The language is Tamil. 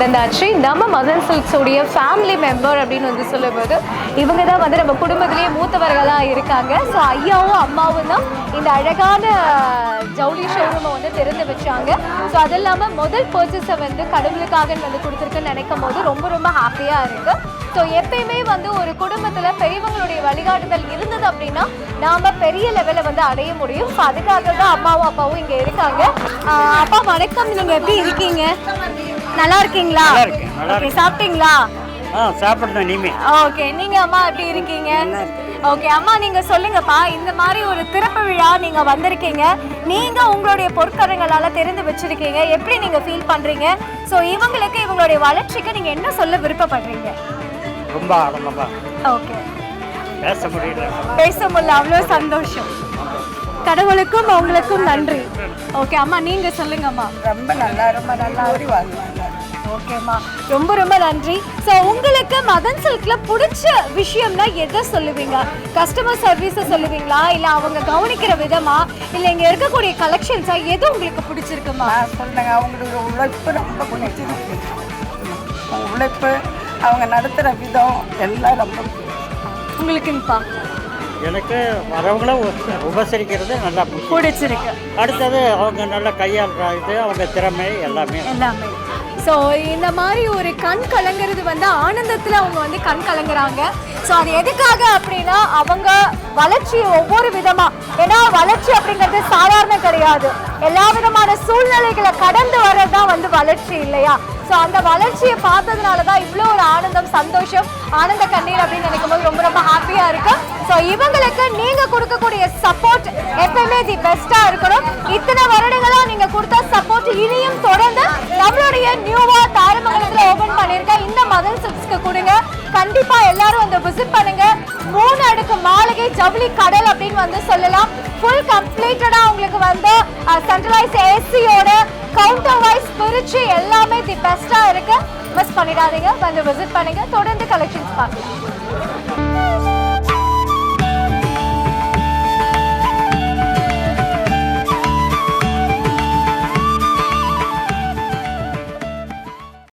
வந்தாச்சு. நம்ம மதன் சில்க்ஸோடைய ஃபேமிலி மெம்பர் அப்படின்னு வந்து சொல்லும்போது இவங்க தான் வந்து நம்ம குடும்பத்திலேயே மூத்தவர்களாக இருக்காங்க. ஸோ ஐயாவும் அம்மாவும் தான் இந்த அழகான ஜவுளி ஷோரூமை வந்து திறந்து வச்சாங்க. ஸோ அது இல்லாமல் முதல் பர்ச்சேஸை வந்து கடவுளுக்காக வந்து கொடுத்துருக்குன்னு நினைக்கும் போது ரொம்ப ரொம்ப ஹாப்பியாக இருக்குது. ஸோ எப்பயுமே வந்து ஒரு குடும்பத்தில் பெரியவங்களுடைய வழிகாட்டுதல் இருந்தது அப்படின்னா நாம் பெரிய லெவலில் வந்து அடைய முடியும். ஸோ அதுக்காக தான் அம்மாவும் அப்பாவும் இங்கே இருக்காங்க. அப்பா வணக்கம், நீங்கள் எப்படி இருக்கீங்க? நல்லா இருக்கீங்களா? ஓகே, சாப்பிட்டீங்களா? சாப்பிட்றேன் நீமே. ஓகே, நீங்கள் அம்மா எப்படி இருக்கீங்க? ஓகே அம்மா, நீங்கள் சொல்லுங்கப்பா, இந்த மாதிரி ஒரு திறப்பு விழா நீங்கள் வந்திருக்கீங்க, நீங்கள் உங்களுடைய பொற்கரங்களால் தெரிந்து வச்சுருக்கீங்க, எப்படி நீங்கள் ஃபீல் பண்ணுறீங்க? ஸோ இவங்களுக்கு இவங்களுடைய வளர்ச்சிக்கு நீங்கள் என்ன சொல்ல விருப்பப்படுறீங்க? ரொம்ப ஆனந்தமா. ஓகே, பேச முடியல, அவ்வளோ சந்தோஷம். கடவுளுக்கும் அவங்களுக்கும் நன்றி. ஓகே அம்மா, நீங்கள் சொல்லுங்கம்மா. ரொம்ப நல்லா வாங்குவாங்க. ஓகேம்மா, ரொம்ப ரொம்ப நன்றி. ஸோ உங்களுக்கு மதன் சில்கில் பிடிச்ச விஷயம்னா எதை சொல்லுவீங்க? கஸ்டமர் சர்வீஸை சொல்லுவீங்களா, இல்லை அவங்க கவனிக்கிற விதமா, இல்லை இங்கே இருக்கக்கூடிய கலெக்ஷன்ஸா, எது உங்களுக்கு பிடிச்சிருக்குமா? சொல்லுங்க, அவங்களுடைய உழைப்பு ரொம்ப பிடிச்சிருக்கு. உழைப்பு, அவங்க நடத்துகிற விதம் எல்லாம் ரொம்ப உங்களுக்குங்கப்பா? எனக்கு வரவங்கள உபசரிக்கிறது நல்லா பிடிச்சிருக்கு. அடுத்தது அவங்க நல்லா கையாளுற இது, அவங்க திறமை எல்லாமே. ஸோ இந்த மாதிரி ஒரு கண் கலங்கிறது வந்து ஆனந்தத்தில் அவங்க வந்து கண் கலங்குறாங்க. ஸோ அது எதுக்காக அப்படின்னா அவங்க வளர்ச்சி ஒவ்வொரு விதமாக, ஏன்னா வளர்ச்சி அப்படிங்கிறது சாதாரண கிடையாது. எல்லா விதமான சூழ்நிலைகளை கடந்து வர்றது தான் வந்து வளர்ச்சி இல்லையா? ஸோ அந்த வளர்ச்சியை பார்த்ததுனால தான் இவ்வளோ ஒரு ஆனந்தம், சந்தோஷம், ஆனந்த கண்ணீர் அப்படின்னு நினைக்கும் போது ரொம்ப ரொம்ப ஹாப்பியாக இருக்கு. ஸோ இவங்களுக்கு நீங்கள் கொடுக்கக்கூடிய சப்போர்ட் எப்பயுமே தி பெஸ்ட்டாக இருக்கணும். இத்தனை வருடங்களாக நீங்கள் கொடுத்த சப்போர்ட் இனியும் தொடர்ந்து நம்மளுடைய நியூவா தாரமங்கலத்தில் ஓபன் பண்ணியிருக்க இந்த மதன் சில்க்ஸ்க்கு கொடுங்க. கண்டிப்பாக எல்லாரும் வந்து விசிட் பண்ணுங்க. 3 அடுக்கு மாளிகை ஜவுளி கடல் அப்படின்னு வந்து சொல்லலாம். ஃபுல் கம்ப்ளீட்டடாக உங்களுக்கு வந்து சென்ட்ரலைஸ் ஏசியோட கவுண்டர் வைஸ் பிரிச்சு எல்லாமே தி பெஸ்ட்டாக இருக்கு. மிஸ் பண்ணிடாதீங்க, வந்து விசிட் பண்ணுங்க. தொடர்ந்து கலெக்ஷன்ஸ் பார்க்கலாம்.